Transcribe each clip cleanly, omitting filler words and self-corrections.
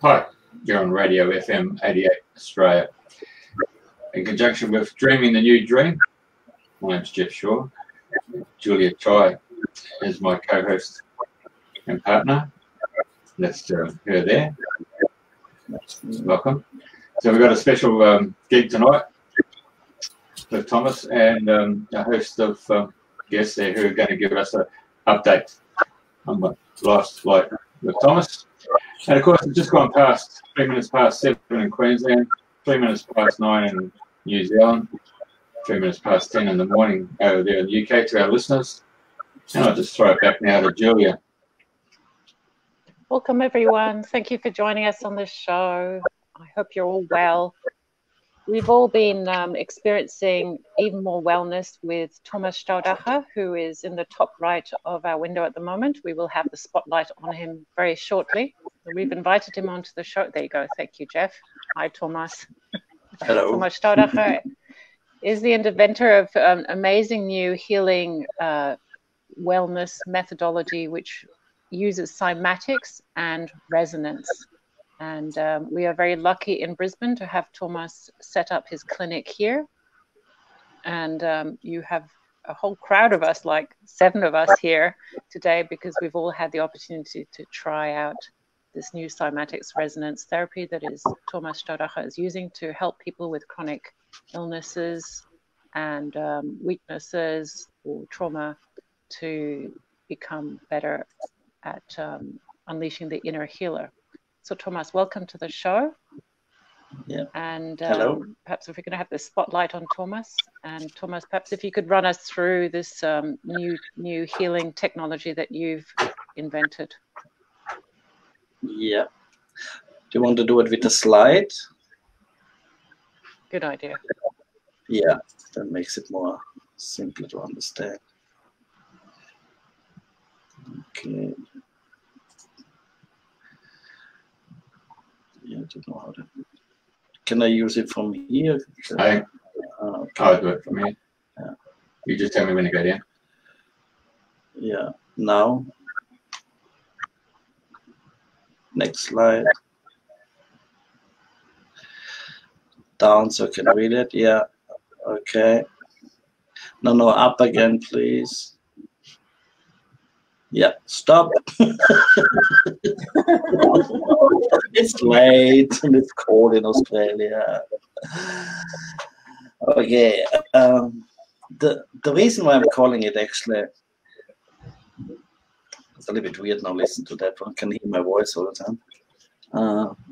Hi, you're on Radio FM 88 Australia. In conjunction with Dreaming the New Dream, my name's Jeff Shaw. Julia Chai is my co-host and partner. That's her there. Welcome. So we've got a special gig tonight with Thomas and a host of guests there who are going to give us an update on what life's like with Thomas. And of course, it's just gone past 3 minutes past 7 in Queensland, 3 minutes past 9 in New Zealand, 3 minutes past 10 in the morning over there in the UK to our listeners. And I'll just throw it back now to Julia. Welcome, everyone. Thank you for joining us on this show. I hope you're all well. We've all been experiencing even more wellness with Thomas Straudacher, who is in the top right of our window at the moment. We will have the spotlight on him very shortly. We've invited him onto the show. There you go. Thank you, Jeff. Hi, Thomas. Hello. Thomas Straudacher is the inventor of an amazing new healing wellness methodology, which uses cymatics and resonance. And we are very lucky in Brisbane to have Thomas set up his clinic here. And you have a whole crowd of us, like 7 of us here today, because we've all had the opportunity to try out this new cymatics resonance therapy that is Thomas Straudacher is using to help people with chronic illnesses and weaknesses or trauma to become better at unleashing the inner healer. So Thomas, welcome to the show. Yeah. And hello. Perhaps if we're going to have the spotlight on Thomas, and Thomas, perhaps if you could run us through this new healing technology that you've invented. Yeah. Do you want to do it with a slide? Good idea. Yeah, that makes it more simple to understand. Okay. Yeah, I don't know how to. Can I use it from here? Okay. I'll do it from here. Yeah. You just tell me when to go down. Yeah. Now. Next slide. Down so I can read it. Yeah. Okay. No, up again, please. Yeah, stop. It's late and it's cold in Australia. Okay. The reason why I'm calling it actually, it's a little bit weird now, listen to that one, can hear my voice all the time.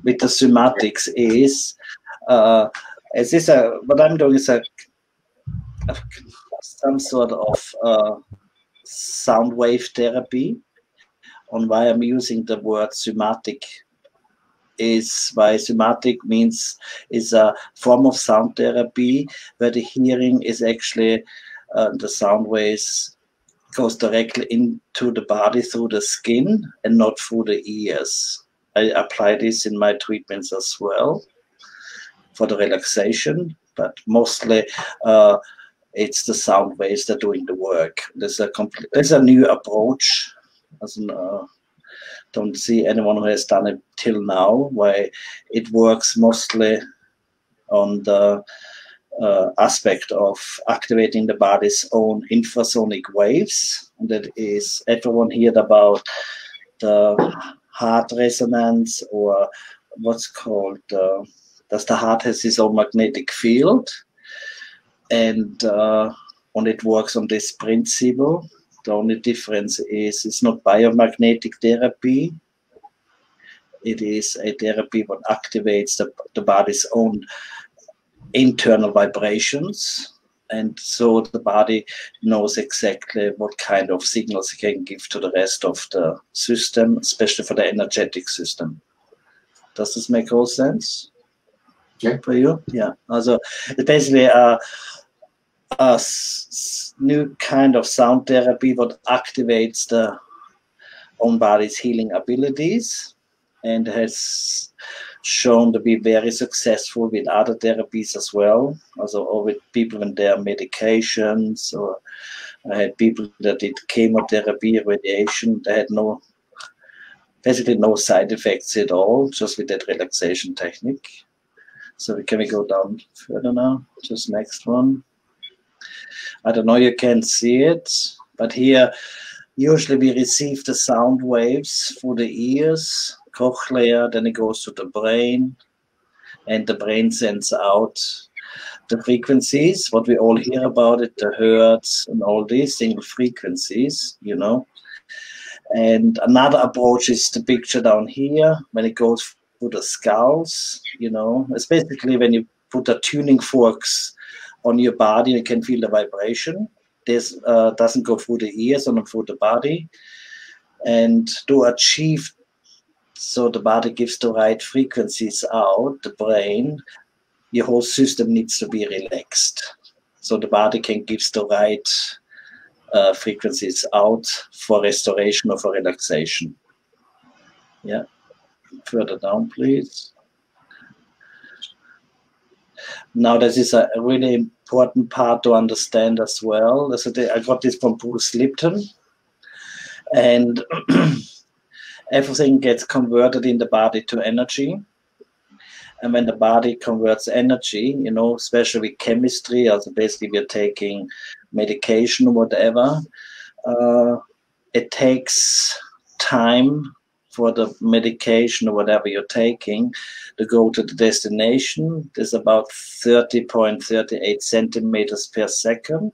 With the cymatics is, what I'm doing is some sort of sound wave therapy. On why I'm using the word cymatic is why cymatic means is a form of sound therapy where the hearing is actually the sound waves goes directly into the body through the skin and not through the ears. I apply this in my treatments as well for the relaxation, but mostly it's the sound waves that are doing the work. There's a new approach. Don't see anyone who has done it till now, where it works mostly on the aspect of activating the body's own infrasonic waves. And that is, everyone heard about the heart resonance, or what's called, does the heart has its own magnetic field, and it works on this principle. The only difference is it's not biomagnetic therapy. It is a therapy that activates the body's own internal vibrations. And so the body knows exactly what kind of signals it can give to the rest of the system, especially for the energetic system. Does this make all sense? Yeah. For you? Yeah. Also, it's basically a new kind of sound therapy that activates the own body's healing abilities and has shown to be very successful with other therapies as well, also or with people in their medications, or I had people that did chemotherapy, radiation, they had no Basically no side effects at all, just with that relaxation technique. So can we go down further now? Just next one. I don't know, you can see it, but here usually we receive the sound waves through the ears, cochlea, then it goes to the brain, and the brain sends out the frequencies, what we all hear about it, the hertz and all these single frequencies, you know. And another approach is the picture down here, when it goes through the skulls, you know. It's basically when you put the tuning forks on your body, you can feel the vibration. This doesn't go through the ears, only through the body. And to achieve, so the body gives the right frequencies out, the brain, your whole system needs to be relaxed. So the body can give the right frequencies out for restoration or for relaxation. Yeah, further down, please. Now, this is a really important part to understand as well. So I got this from Bruce Lipton, and everything gets converted in the body to energy. And when the body converts energy, you know, especially with chemistry, also basically we're taking medication or whatever, it takes time for the medication or whatever you're taking to go to the destination. There's about 30.38 centimeters per second.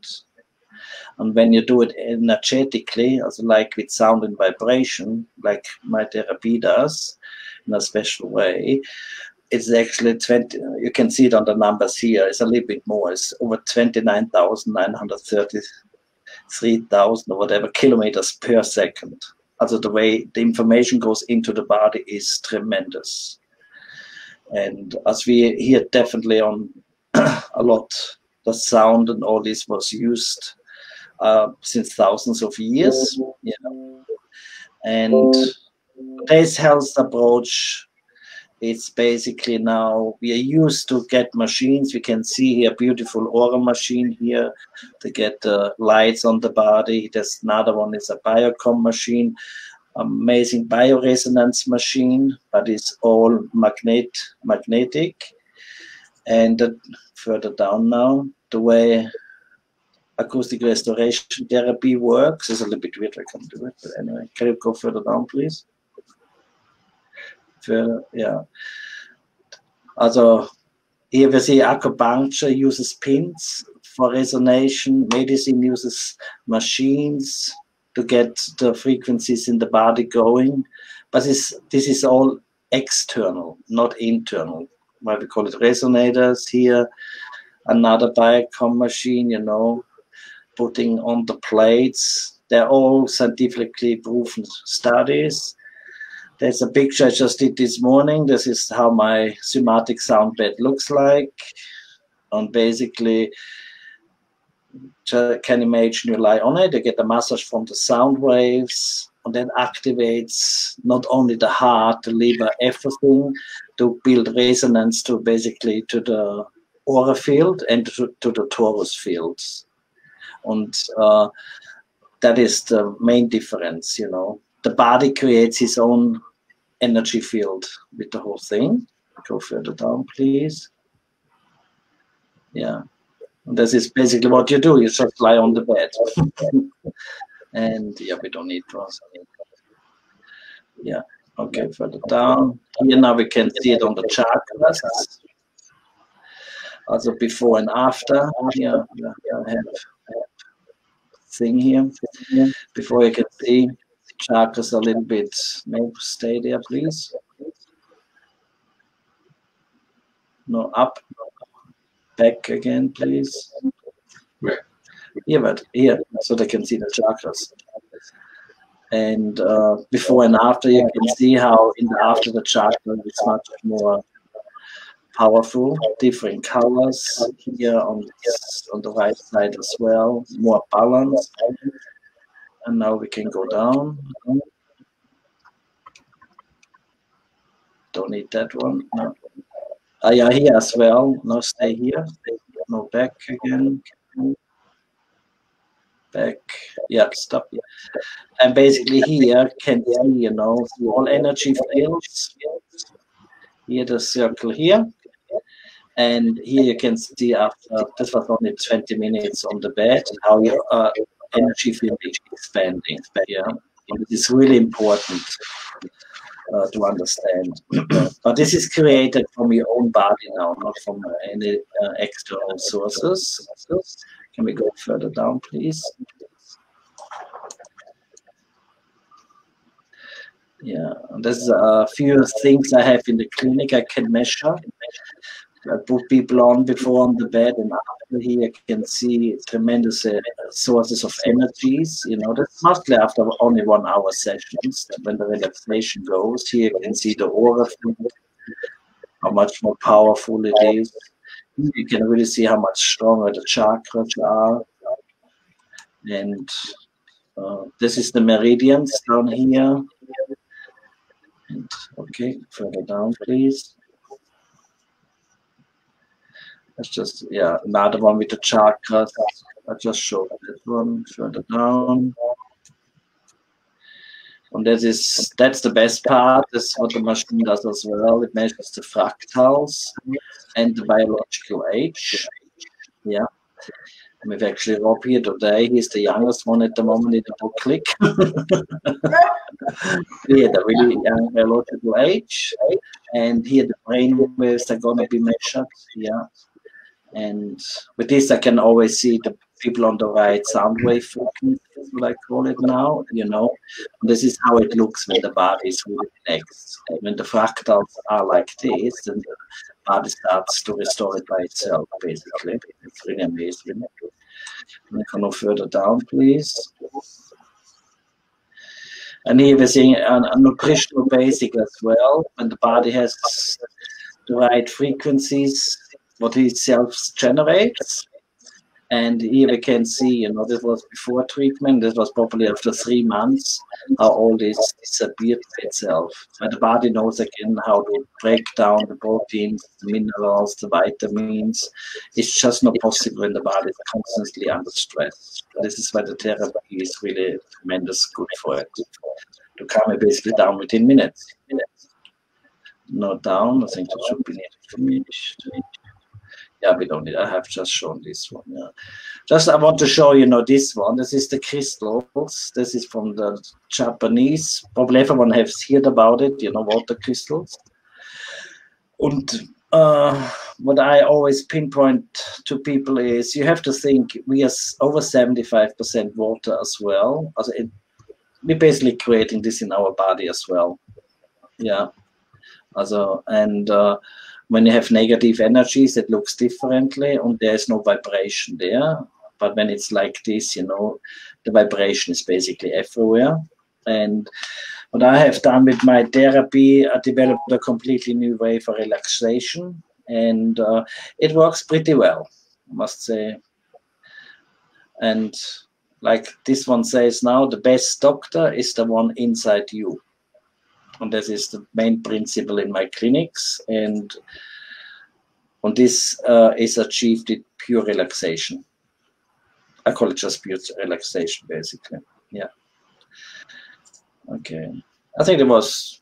And when you do it energetically, also like with sound and vibration, like my therapy does, in a special way, it's actually 20, you can see it on the numbers here, it's a little bit more, it's over 29,933,000 or whatever kilometers per second. Also the way the information goes into the body is tremendous. And as we hear definitely on a lot, the sound and all this was used since thousands of years, you know. And today's health approach, it's basically now we are used to get machines. We can see here a beautiful aura machine here to get the lights on the body. There's another one is a biocom machine, amazing bioresonance machine, but it's all magnetic. And further down now, the way acoustic restoration therapy works is a little bit weird. I can't do it, but anyway, can you go further down, please? Yeah. Also, here we see acupuncture uses pins for resonation. Medicine uses machines to get the frequencies in the body going. But this is all external, not internal. Why we call it resonators here. Another biocom machine, you know, putting on the plates. They're all scientifically proven studies. There's a picture I just did this morning. This is how my somatic sound bed looks like. And basically, can imagine you lie on it, you get a massage from the sound waves, and then activates not only the heart, the liver, everything to build resonance to basically to the aura field and to the torus fields. And that is the main difference, you know. The body creates its own energy field with the whole thing. Go further down, please. Yeah. And this is basically what you do. You just lie on the bed. And yeah, we don't need to. Yeah. Okay, further down. Here now we can see it on the chakras. Also before and after. Yeah, I have thing here. Before you can see chakras a little bit. No, stay there, please. No, up. Back again, please. Here, but here, so they can see the chakras. And before and after, you can see how in the after the chakra it's much more powerful, different colors here on the right side as well, more balanced. And now we can go down. Don't need that one. No. Yeah, here as well. Now stay here. No, back again. back. Yeah, stop. And basically here can see, you know, through all energy fields. Here the circle here. And here you can see after, this was only 20 minutes on the bed, how your energy field is expanding. Yeah, and it is really important to understand. But this is created from your own body now, not from any external sources. Can we go further down, please? Yeah, and there's a few things I have in the clinic I can measure. I put people on before on the bed, and after here you can see tremendous sources of energies. You know, that's mostly after only 1 hour sessions when the relaxation goes. Here you can see the aura field, how much more powerful it is. You can really see how much stronger the chakras are. And this is the meridians down here. And, okay, further down, please. That's just, yeah, another one with the chakras. I just showed that one further down. And that's the best part. That's what the machine does as well. It measures the fractals and the biological age. Yeah. And we've actually Rob here today. He's the youngest one at the moment in the book click. Here, the really young biological age. And here the brain waves are going to be measured. Yeah. And with this, I can always see the people on the right sound wave frequency, is what I call it now, you know. And this is how it looks when the body is really relaxed. When the fractals are like this, then the body starts to restore it by itself, basically. It's really amazing. We can go further down, please. And here we're seeing a nutritional basic as well. When the body has the right frequencies, what it self-generates. And here we can see, you know, this was before treatment, this was probably after 3 months, how all this disappeared by itself. But the body knows again how to break down the proteins, the minerals, the vitamins. It's just not possible when the body is constantly under stress. This is why the therapy is really tremendous good for it. To calm it basically down within minutes. Not down, I think that should be finished. Yeah, we don't need. I have just shown this one. Yeah, just I want to show you know this one. This is the crystals. This is from the Japanese. Probably everyone has heard about it. You know, water crystals. And what I always pinpoint to people is you have to think we are over 75% water as well. We're basically creating this in our body as well. Yeah. When you have negative energies, it looks differently, and there's no vibration there. But when it's like this, you know, the vibration is basically everywhere. And what I have done with my therapy, I developed a completely new way for relaxation, and it works pretty well, I must say. And like this one says now, the best doctor is the one inside you. And this is the main principle in my clinics. And this is achieved with pure relaxation. I call it just pure relaxation, basically. Yeah. Okay. I think it was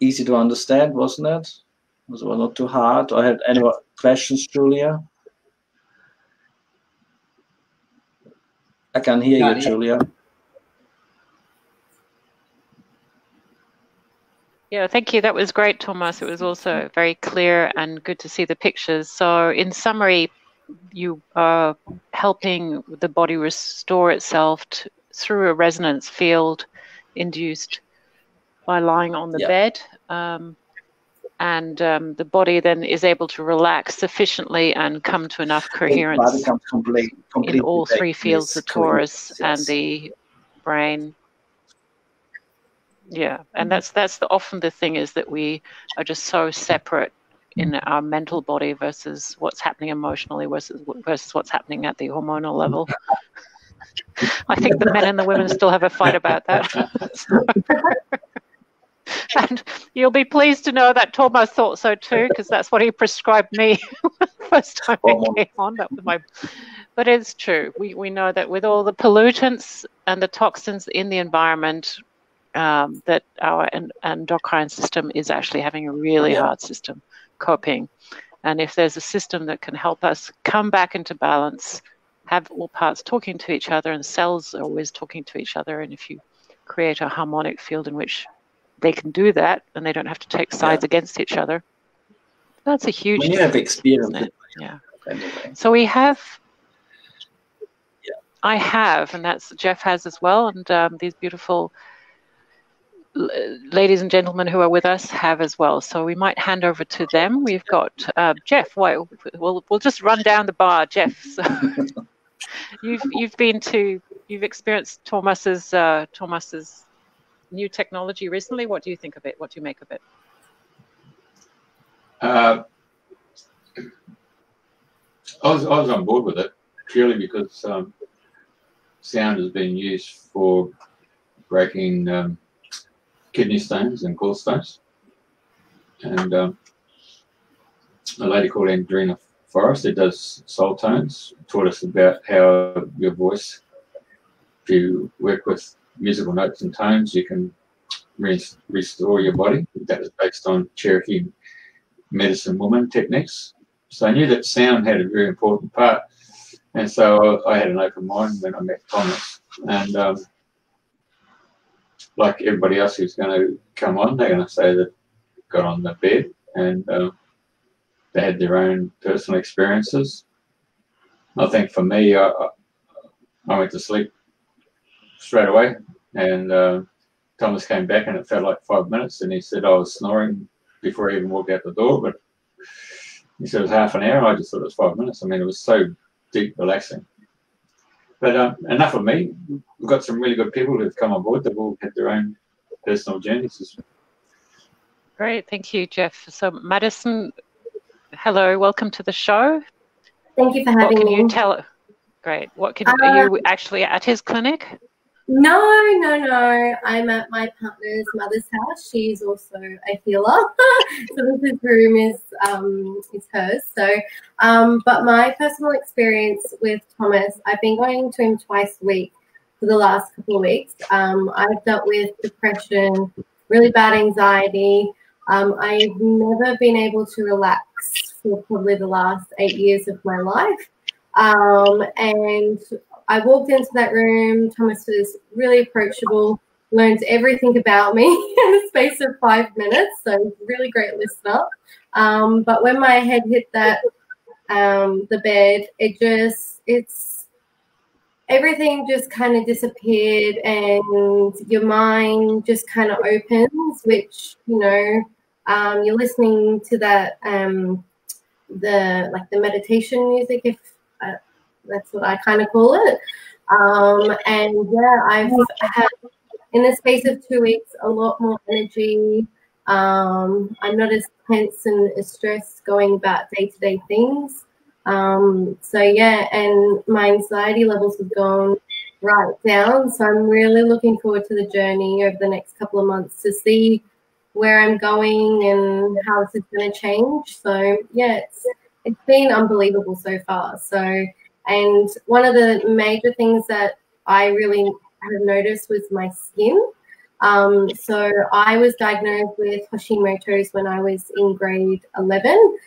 easy to understand, wasn't it? It was not too hard. I had any questions, Julia? I can hear you, Julia. Yeah, thank you. That was great, Thomas. It was also very clear and good to see the pictures. So in summary, you are helping the body restore itself through a resonance field induced by lying on the bed. The body then is able to relax sufficiently and come to enough coherence in all 3 fields, the torus and the brain. Yeah, and that's often the thing, is that we are just so separate in our mental body versus what's happening emotionally versus what's happening at the hormonal level. I think the men and the women still have a fight about that. And you'll be pleased to know that Thomas thought so too, because that's what he prescribed me first time I came on. That was But it's true. We know that with all the pollutants and the toxins in the environment, that our endocrine system is actually having a really hard system coping. And if there's a system that can help us come back into balance, have all parts talking to each other, and cells are always talking to each other, and if you create a harmonic field in which they can do that and they don't have to take sides against each other, that's a huge when you have experience with anyway. So we have I have, and that's Jeff has as well, and these beautiful ladies and gentlemen who are with us have as well. So we might hand over to them. We've got Jeff. We'll just run down the bar, Jeff. So you've experienced Thomas's new technology recently. What do you think of it? What do you make of it? I was on board with it purely because sound has been used for breaking kidney stones and gallstones. And a lady called Andrina Forrest, who does soul tones, taught us about how your voice, if you work with musical notes and tones, you can restore your body. That was based on Cherokee medicine woman techniques. So I knew that sound had a very important part. And so I had an open mind when I met Thomas. And like everybody else who's going to come on, they're going to say that got on the bed and they had their own personal experiences. I think for me, I went to sleep straight away, and Thomas came back and it felt like 5 minutes, and he said I was snoring before I even walked out the door, but he said it was half an hour, and I just thought it was 5 minutes. I mean, it was so deep, relaxing. But enough of me. We've got some really good people who've come on board. They've all had their own personal journeys. Great, thank you, Jeff. So, Madison, hello, welcome to the show. Thank you for having me. What can you tell? Great. What can are you actually at his clinic? No. I'm at my partner's mother's house. She's also a healer. So this room is hers. So, but my personal experience with Thomas, I've been going to him twice a week for the last couple of weeks. I've dealt with depression, really bad anxiety. I've never been able to relax for probably the last 8 years of my life. And I walked into that room. Thomas was really approachable, learned everything about me in the space of 5 minutes. So really great listener. But when my head hit that, the bed, everything just kind of disappeared, and your mind just kind of opens, which, you're listening to that, the meditation music, if that's what I kind of call it. And yeah, I've had, in the space of 2 weeks, a lot more energy. I'm not as tense and as stressed going about day-to-day things. So yeah, and my anxiety levels have gone right down. So I'm really looking forward to the journey over the next couple of months to see where I'm going and how this is going to change. So yeah, it's been unbelievable so far. So, and one of the major things that I really have noticed was my skin. So I was diagnosed with Hashimoto's when I was in grade 11,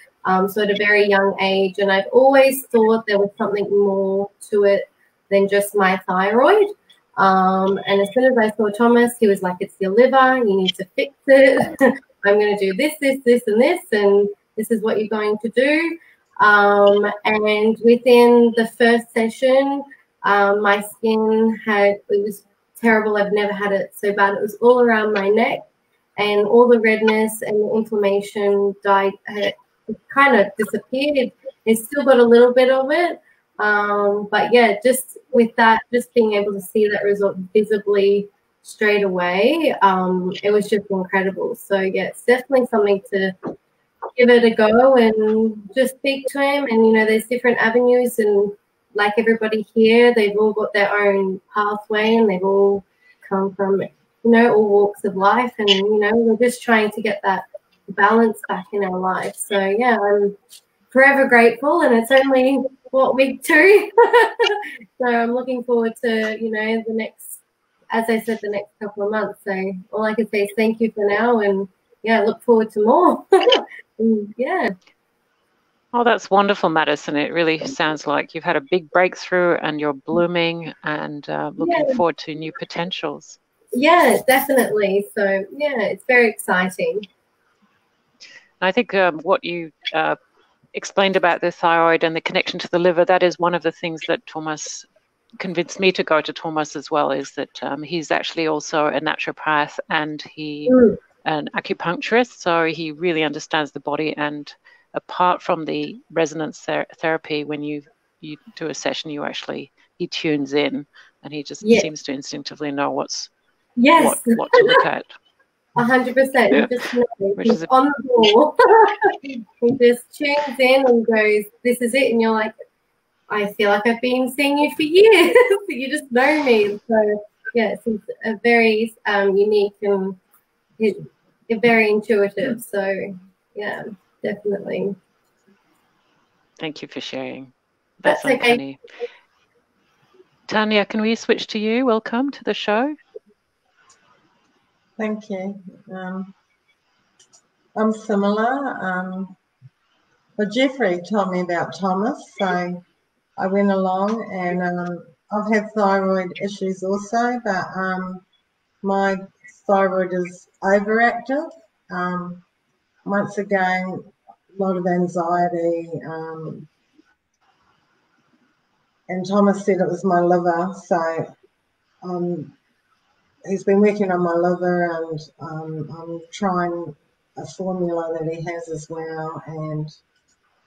so at a very young age, and I've always thought there was something more to it than just my thyroid. And as soon as I saw Thomas, he was like, it's your liver, you need to fix it. I'm going to do this, and this, and this is what you're going to do. And within the first session, my skin it was terrible. I've never had it so bad. It was all around my neck, and all the redness and the inflammation it kind of disappeared. It's still got a little bit of it. But yeah, just with that, just being able to see that result visibly straight away, it was just incredible. So yeah, it's definitely something to give it a go and just speak to him. And, there's different avenues, and like everybody here, they've all got their own pathway, and they've all come from, all walks of life. And, we're just trying to get that balance back in our life. So yeah, I'm forever grateful. And it's only what week 2. So I'm looking forward to, you know, the next, as I said, the next couple of months. So all I can say is thank you for now, and yeah, look forward to more. And, yeah. Oh, that's wonderful, Madison. It really sounds like you've had a big breakthrough and you're blooming and looking forward to new potentials. Yeah, definitely. So yeah, it's very exciting. I think what you explained about the thyroid and the connection to the liver, that is one of the things that Thomas convinced me to go to Thomas as well, is that he's actually also a naturopath and an acupuncturist, so he really understands the body. And apart from the resonance therapy, when you do a session, he tunes in and he just seems to instinctively know what to look at. 100%. Just he's on the ball. He just tunes in and goes, "This is it," and you're like, "I feel like I've been seeing you for years." You just know me. So yes, he's a very unique and very intuitive. So yeah, definitely. Thank you for sharing. That's okay. Tanya, can we switch to you? Welcome to the show. Thank you. I'm similar. But Jeffrey told me about Thomas, so I went along, and I've had thyroid issues also, but my thyroid is overactive. Once again, a lot of anxiety, and Thomas said it was my liver, so he's been working on my liver, and I'm trying a formula that he has as well, and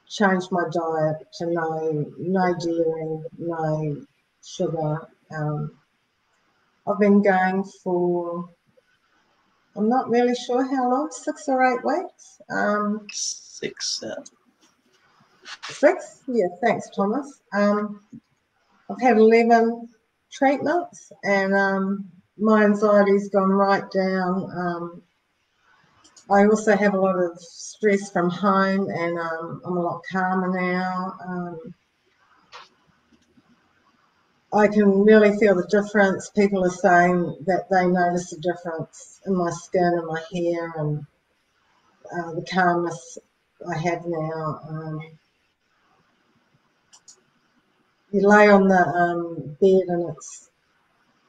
changed my diet to no dairy, no sugar. I've been going for, I'm not really sure how long, 6 or 8 weeks. 6. 6? Yeah, thanks, Thomas. I've had 11 treatments, and my anxiety's gone right down. I also have a lot of stress from home, and I'm a lot calmer now. I can really feel the difference. People are saying that they notice the difference in my skin and my hair, and the calmness I have now. You lay on the bed, and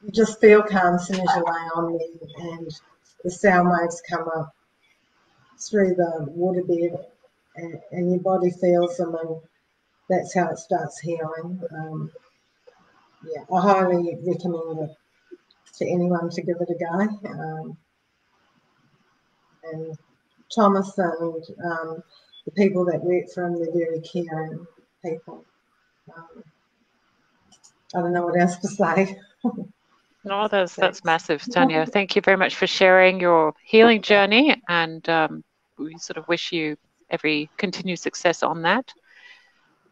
you just feel calm as soon as you lay on there, and the sound waves come up through the waterbed, and your body feels them, and that's how it starts healing. Yeah, I highly recommend it to anyone to give it a go. And Thomas and the people that work for him, they're very caring people. I don't know what else to say. No, that's massive, Tanya. Thank you very much for sharing your healing journey, and we sort of wish you every continued success on that.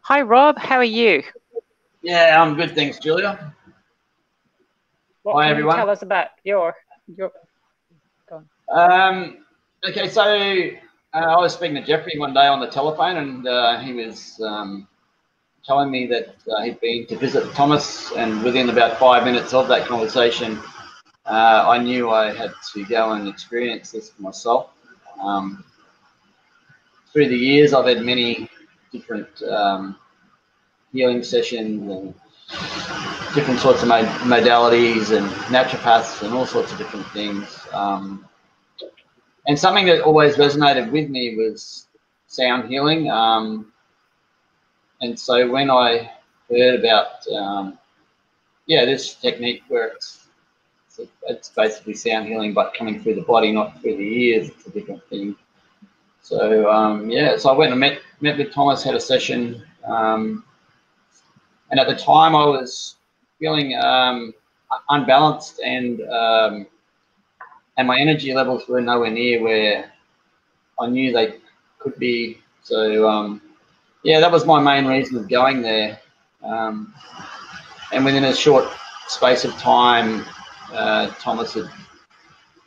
Hi, Rob. How are you? Yeah, I'm good, thanks, Julia. Hi, everyone. Tell us about your. Go on. Okay, so I was speaking to Jeffrey one day on the telephone, and he was telling me that he'd been to visit Thomas, and within about 5 minutes of that conversation, I knew I had to go and experience this for myself. Through the years, I've had many different healing sessions and different sorts of modalities and naturopaths and all sorts of different things. And something that always resonated with me was sound healing. And so when I heard about, this technique where it's basically sound healing, but coming through the body, not through the ears, it's a different thing. So, so I went and met with Thomas, had a session. And at the time I was feeling unbalanced, and my energy levels were nowhere near where I knew they could be. So, that was my main reason of going there. And within a short space of time, Thomas had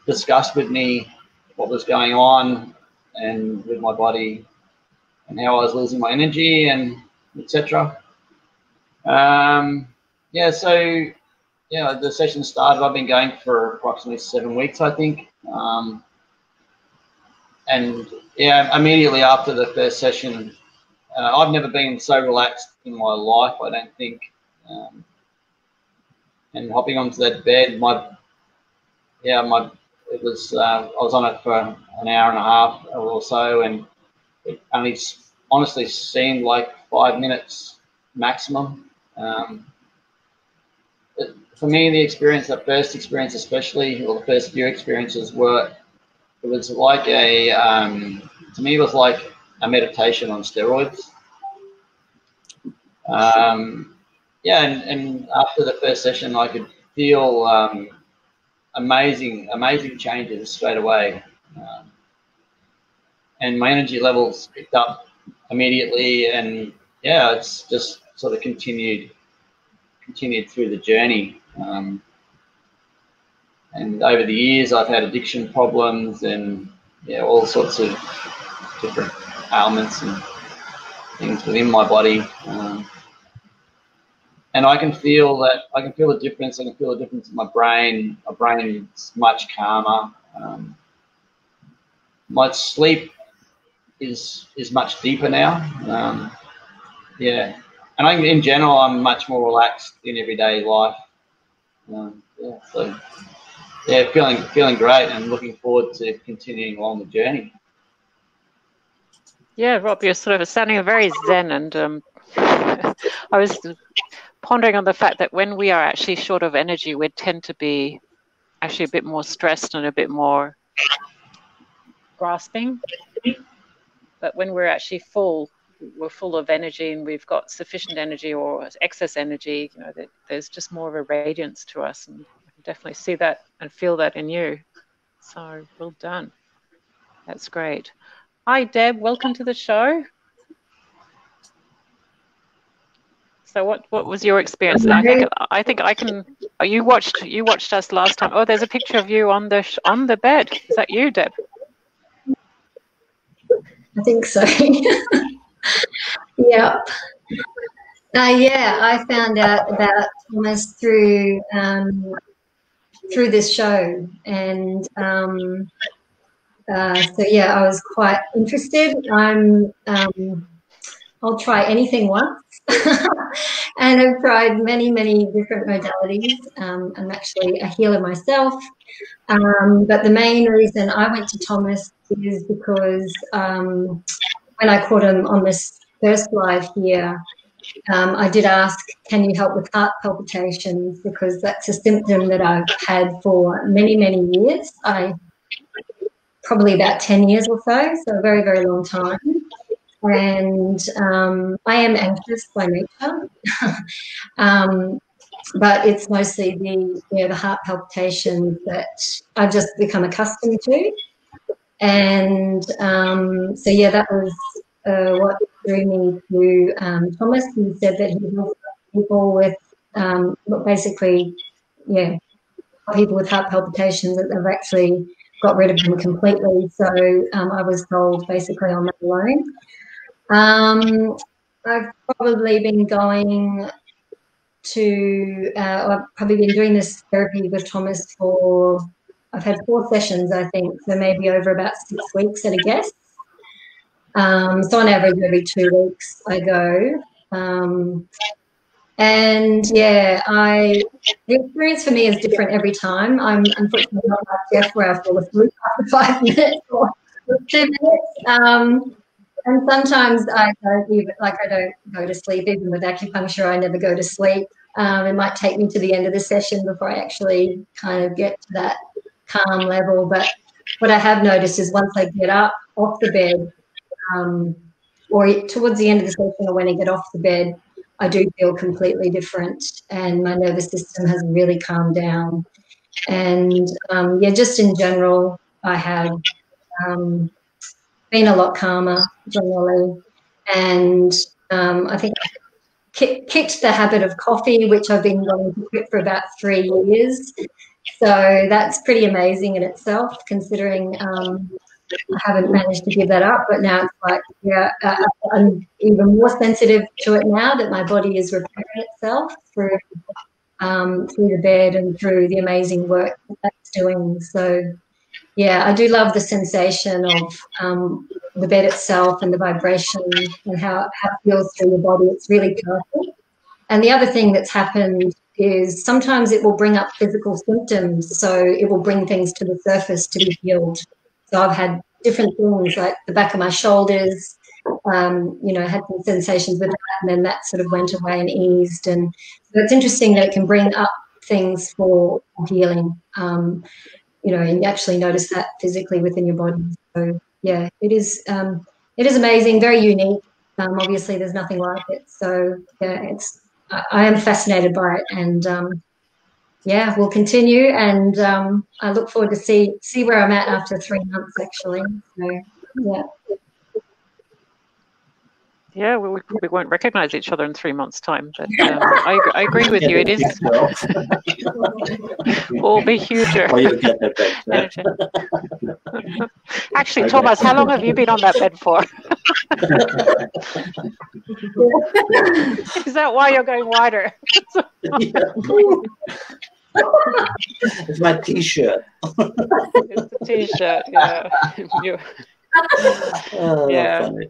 discussed with me what was going on and with my body and how I was losing my energy and etc. Yeah, so yeah, the session started. I've been going for approximately 7 weeks, I think. And yeah, immediately after the first session, I've never been so relaxed in my life, I don't think. And hopping onto that bed, it was, I was on it for an hour and a half or so, and it only honestly seemed like 5 minutes maximum. For me, the first experience especially, or the first few experiences it was like to me, it was like a meditation on steroids. Yeah, and after the first session, I could feel amazing changes straight away. And my energy levels picked up immediately, and yeah, it's just sort of continued through the journey. And over the years, I've had addiction problems and yeah, all sorts of different ailments and things within my body. And I can feel the difference. I can feel the difference in my brain. My brain is much calmer. My sleep is much deeper now. Yeah, and in general, I'm much more relaxed in everyday life. Yeah, so yeah, feeling great, and looking forward to continuing along the journey. Yeah, Rob, you're sort of sounding very zen, and I was pondering on the fact that when we are actually short of energy, we tend to be actually a bit more stressed and a bit more grasping. But when we're actually full, we're full of energy and we've got sufficient energy or excess energy, you know, there's just more of a radiance to us, and I can definitely see that and feel that in you. So well done. That's great. Hi, Deb. Welcome to the show. So what was your experience? I think I can. Oh, you watched us last time. Oh, there's a picture of you on the bed. Is that you, Deb? I think so. Yep. Yeah, I found out about Thomas through this show, and so yeah, I was quite interested. I'll try anything once, and I've tried many different modalities. I'm actually a healer myself, but the main reason I went to Thomas is because when I caught him on this first live here, I did ask, can you help with heart palpitations, because that's a symptom that I've had for many years. Probably about 10 years or so a very long time. And I am anxious by nature, but it's mostly the heart palpitations that I've just become accustomed to. And so yeah, that was what drew me to Thomas. He said that he helps people with basically, yeah, people with heart palpitations, that they've actually got rid of them completely. So I was told basically on that alone. I've probably been going to, I've probably been doing this therapy with Thomas I've had 4 sessions, I think, so maybe over about 6 weeks at a guess. So on average, every 2 weeks I go. And yeah, the experience for me is different every time. I'm unfortunately not like Jeff, where I fall asleep after 5 minutes or 2 minutes. And sometimes I don't go to sleep. Even with acupuncture, I never go to sleep. It might take me to the end of the session before I actually kind of get to that calm level. But what I have noticed is once I get up off the bed, or towards the end of the session, or when I get off the bed, I do feel completely different, and my nervous system has really calmed down. And yeah, just in general, I have been a lot calmer generally, and I think I kicked the habit of coffee, which I've been going to quit for about 3 years. So that's pretty amazing in itself, considering haven't managed to give that up, but now it's like, yeah, I'm even more sensitive to it now that my body is repairing itself through the bed and through the amazing work that it's doing. So, yeah, I do love the sensation of the bed itself and the vibration and how it feels through your body. It's really powerful. And the other thing that's happened is sometimes it will bring up physical symptoms. So it will bring things to the surface to be healed. So I've had different things like the back of my shoulders, had some sensations with that, and then that sort of went away and eased. And so it's interesting that it can bring up things for healing, and you actually notice that physically within your body. So yeah, it is amazing, very unique. Obviously there's nothing like it. So yeah, I am fascinated by it, and yeah, we'll continue, and I look forward to see where I'm at after 3 months actually. So yeah. Yeah, we won't recognize each other in 3 months' time, but I agree with you. It is will be huger. Actually, Thomas, how long have you been on that bed for? Is that why you're going wider? It's my T-shirt. It's a T-shirt, yeah. Yeah. Funny.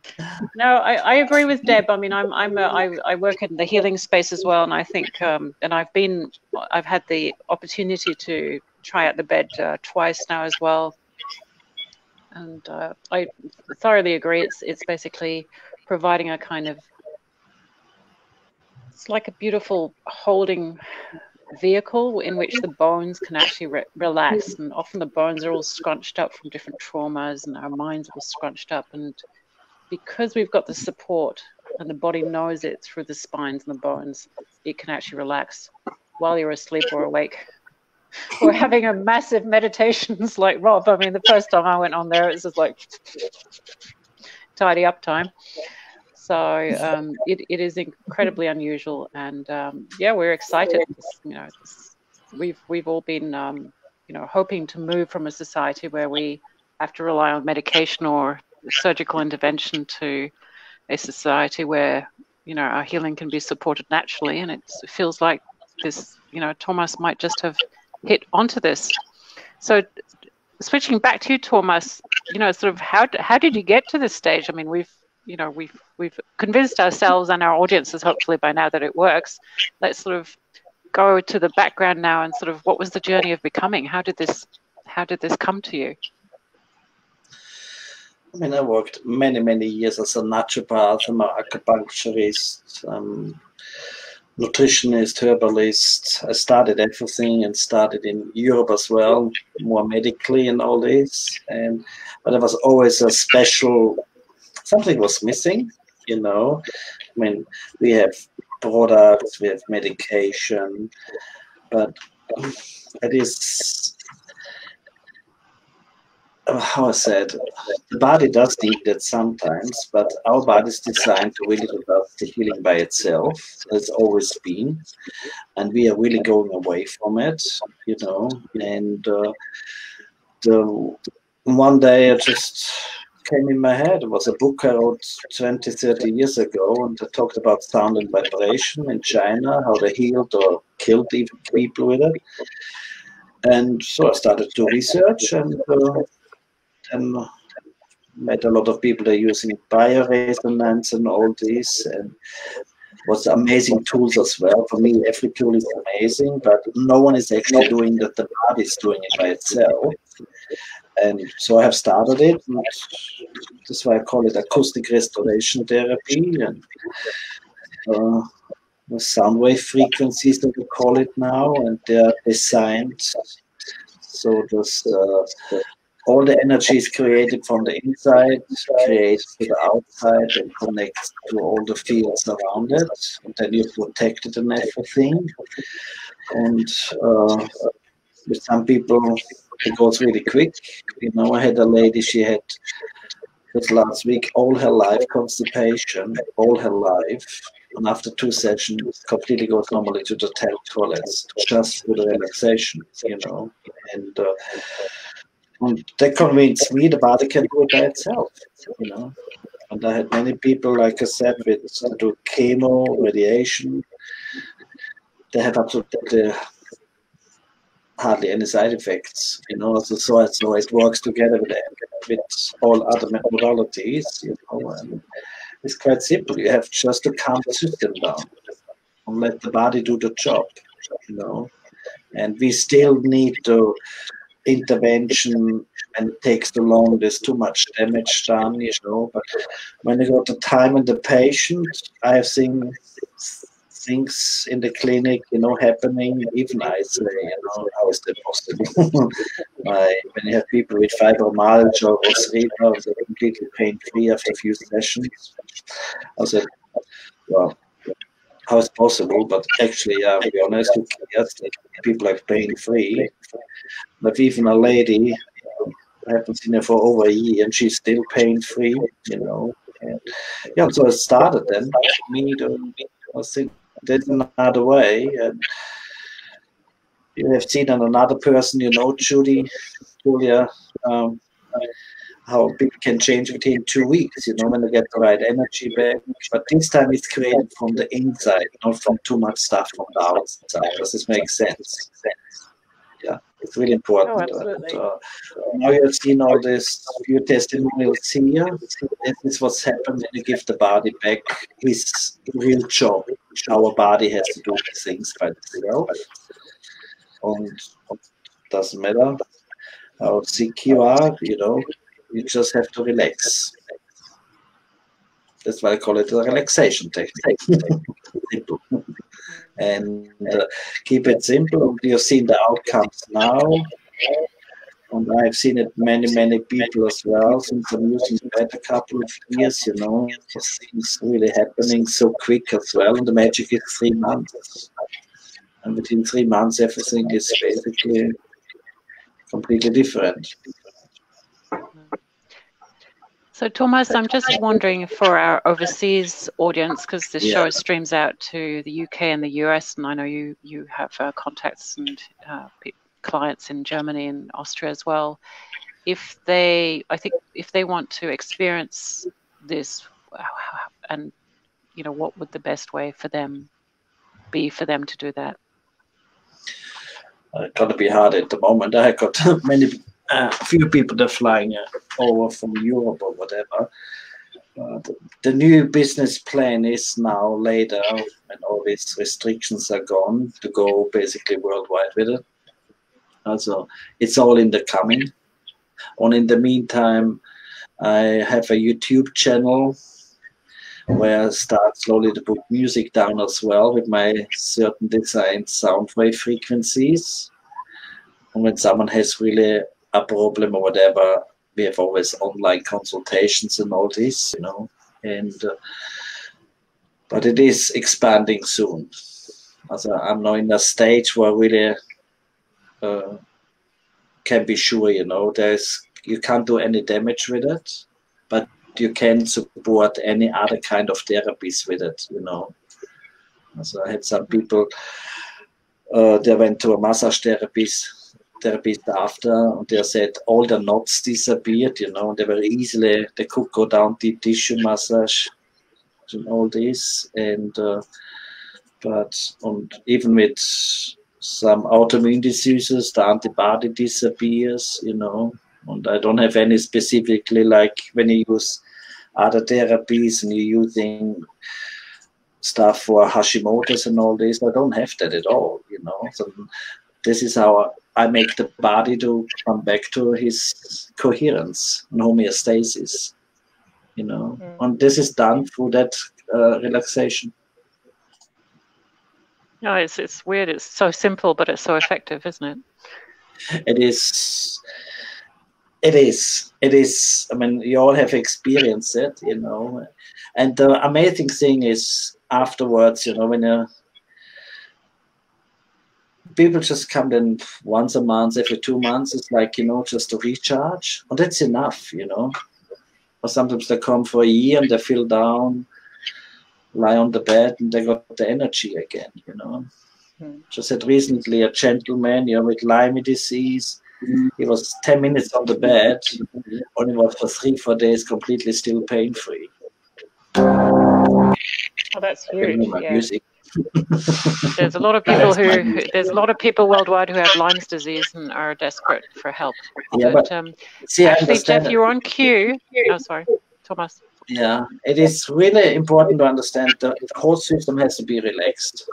No, I agree with Deb. I mean, I work in the healing space as well, and I think and I've had the opportunity to try out the bed twice now as well, and I thoroughly agree. It's basically providing a kind of, it's like a beautiful holding vehicle in which the bones can actually relax, and often the bones are all scrunched up from different traumas, and our minds are all scrunched up, and because we've got the support and the body knows it through the spines and the bones, it can actually relax while you're asleep or awake. Or having a massive meditations like Rob. I mean, the first time I went on there, it was just like tidy up time. So it is incredibly unusual, and yeah, we're excited. We've all been hoping to move from a society where we have to rely on medication or surgical intervention to a society where our healing can be supported naturally, and it feels like this. Thomas might just have hit onto this. So switching back to you, Thomas, sort of how did you get to this stage? I mean, we've convinced ourselves and our audiences hopefully by now that it works. Let's sort of go to the background now and sort of what was the journey of becoming? How did this come to you? I mean, I worked many years as a naturopath, I'm an acupuncturist, nutritionist, herbalist. I started everything and started in Europe as well, more medically and all this. But there was always a special, something was missing, I mean, we have products, we have medication, but it is, how I said, the body does need that sometimes, but our body is designed to really do the healing by itself. It's always been, and we are really going away from it, and one day I just came in my head. It was a book I wrote 20-30 years ago, and I talked about sound and vibration in China, how they healed or killed even people with it. And so I started to research, and met a lot of people that are using bioresonance and all this, and was amazing tools as well. For me, every tool is amazing, but no one is actually doing that. The body is doing it by itself. And so I have started it, and that's why I call it Acoustic Restoration Therapy, and the sound wave frequencies that we call it now, and they're designed so there's all the energy is created from the inside, creates to the outside, and connects to all the fields around it, and then you protect it and everything. And with some people, it goes really quick. I had a lady, she had just last week all her life constipation, all her life, and after 2 sessions, completely goes normally to the toilets, just for the relaxation, And And they convinced me the body can do it by itself, you know. And I had many people, like I said, with do chemo, radiation. They have absolutely hardly any side effects, you know. So it works together with all other modalities, you know. And it's quite simple. You have just to calm the system down and let the body do the job, you know. And we still need to intervention, and it takes too long. There's too much damage done, you know. But when you got the time and the patient, I have seen things in the clinic, you know, happening. Even I say, you know, how is that possible? When you have people with fibromyalgia or cerebral, they're completely pain-free after a few sessions. I said, well, how is it possible? But actually, to be honest, who cares that people are pain-free? But even a lady, I haven't seen her for over a year, and she's still pain-free, you know. And yeah, so I started then. Me to, I think there's another way. And you have seen another person, you know, Julia, how people can change within 2 weeks, you know, when they get the right energy back. But this time it's created from the inside, not from too much stuff from the outside. Does this make sense? Yeah, it's really important. Oh, absolutely. Now you've seen all this few testimonials here. This is what's happened when you give the body back his real job. Our body has to do things by itself. And it doesn't matter how sick you are, you know, you just have to relax. That's why I call it a relaxation technique. Simple. And keep it simple. You've seen the outcomes now. And I've seen it many people as well, since I'm using that a couple of years, you know. Things really happening so quick as well. And the magic is 3 months. And within 3 months, everything is basically completely different. So, Thomas, I'm just wondering for our overseas audience, because this show streams out to the UK and the US, and I know you have contacts and clients in Germany and Austria as well. If they want to experience this, and you know, what would the best way for them be for them to do that? It's going to be hard at the moment. I got a few people that are flying over from Europe or whatever. The new business plan is now later, when all these restrictions are gone, to go basically worldwide with it. Also, it's all in the coming. And in the meantime, I have a YouTube channel where I start slowly to put music down as well with my certain designed sound wave frequencies. And when someone has really a problem or whatever, we have always online consultations and all this, you know. And but it is expanding soon. Also, I'm now in a stage where I really can be sure, you know, you can't do any damage with it, but you can support any other kind of therapies with it, you know. So I had some people, they went to a massage therapist after, and they said all the knots disappeared, you know. They could go down deep tissue massage and all this, and even with some autoimmune diseases, the antibody disappears, you know. And I don't have any specifically, like when you use other therapies and you're using stuff for Hashimoto's and all this, I don't have that at all, you know. So this is how I make the body to come back to his coherence and homeostasis, you know. And this is done through that relaxation. No, it's weird. It's so simple, but it's so effective, isn't it? It is. I mean, you all have experienced it, you know. And the amazing thing is afterwards, you know, when people just come in once a month, every 2 months, it's like, you know, just to recharge. And that's enough, you know. Or sometimes they come for a year and they feel down, lie on the bed, and they got the energy again, you know. Just had recently a gentleman, you know, with Lyme disease, He was 10 minutes on the bed, only was for 3-4 days completely still pain-free. Oh, that's huge. Yeah. Music. There's a lot of people there's a lot of people worldwide who have Lyme's disease and are desperate for help. Yeah, but see, actually, Jeff, you're on cue. Oh, sorry, Thomas. Yeah, it is really important to understand the whole system has to be relaxed.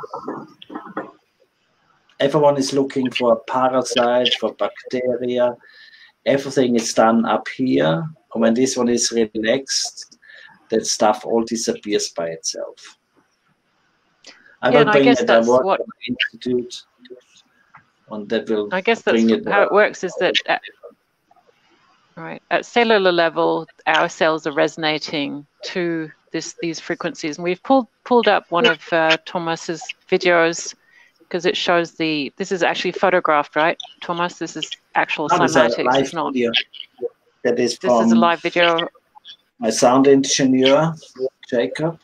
Everyone is looking for parasites, for bacteria. Everything is done up here. And when this one is relaxed, that stuff all disappears by itself. I will bring it at what institute, and that will. I guess that's how it works. Is that at cellular level, our cells are resonating to these frequencies, and we've pulled up one of Thomas's videos because it shows this is actually photographed, right, Thomas? This is actual cymatics. It's not. That is this is a live video. My sound engineer, Jacob,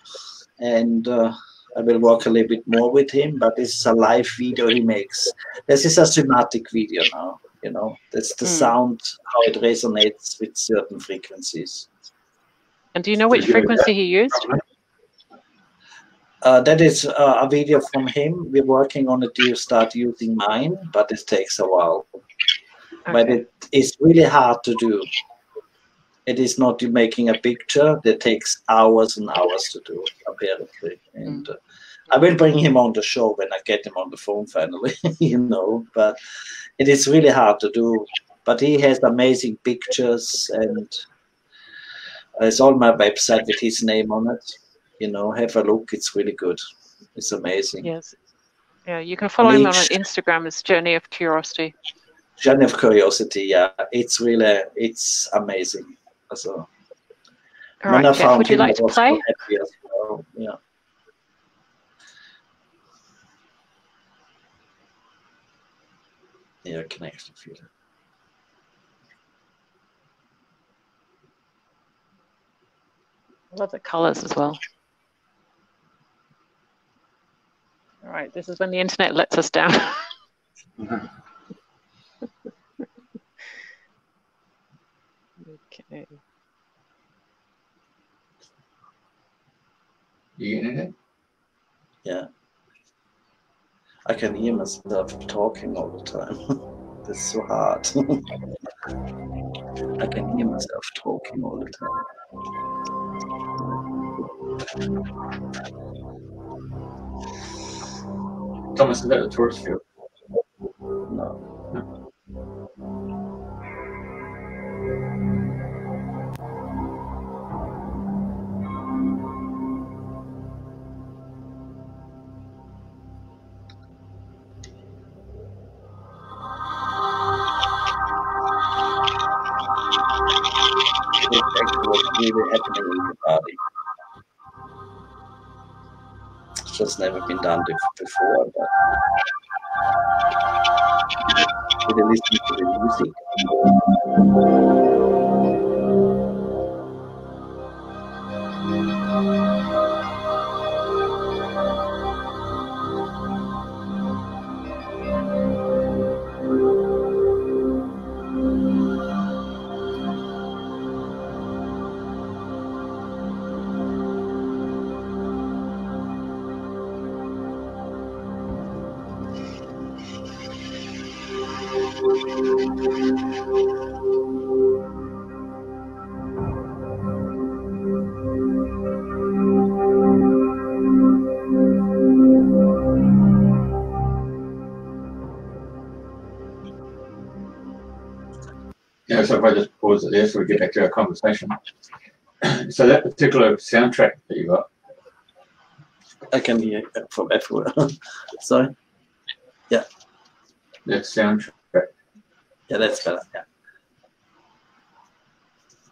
and I will work a little bit more with him, but this is a live video he makes. This is a somatic video now, you know. That's the sound, how it resonates with certain frequencies. And do you know which frequency he used? That is a video from him. We're working on it to start using mine, but it takes a while. Okay. But it is really hard to do. It is not you making a picture that takes hours and hours to do, apparently. And I will bring him on the show when I get him on the phone finally, you know. But it is really hard to do. But he has amazing pictures, and it's on my website with his name on it. You know, have a look. It's really good. It's amazing. Yes. Yeah, you can follow him on Instagram. It's Journey of Curiosity. Journey of Curiosity, yeah. It's really, it's amazing. So, all right, Jeff, would you like to play? Well. Yeah. Yeah, I can actually feel it. I love the colors as well. All right, this is when the internet lets us down. Okay. You getting it? Yeah. I can hear myself talking all the time. That's so hard. I can hear myself talking all the time. Thomas, is that the torus field? No. It's actually what's really happening in your body. It's just never been done before, but really listen to the music. Yeah, so if I just pause it there so we get back to our conversation. So that particular soundtrack that you got. I can hear from everywhere. Sorry? Yeah. That soundtrack. Yeah, that's better. Yeah.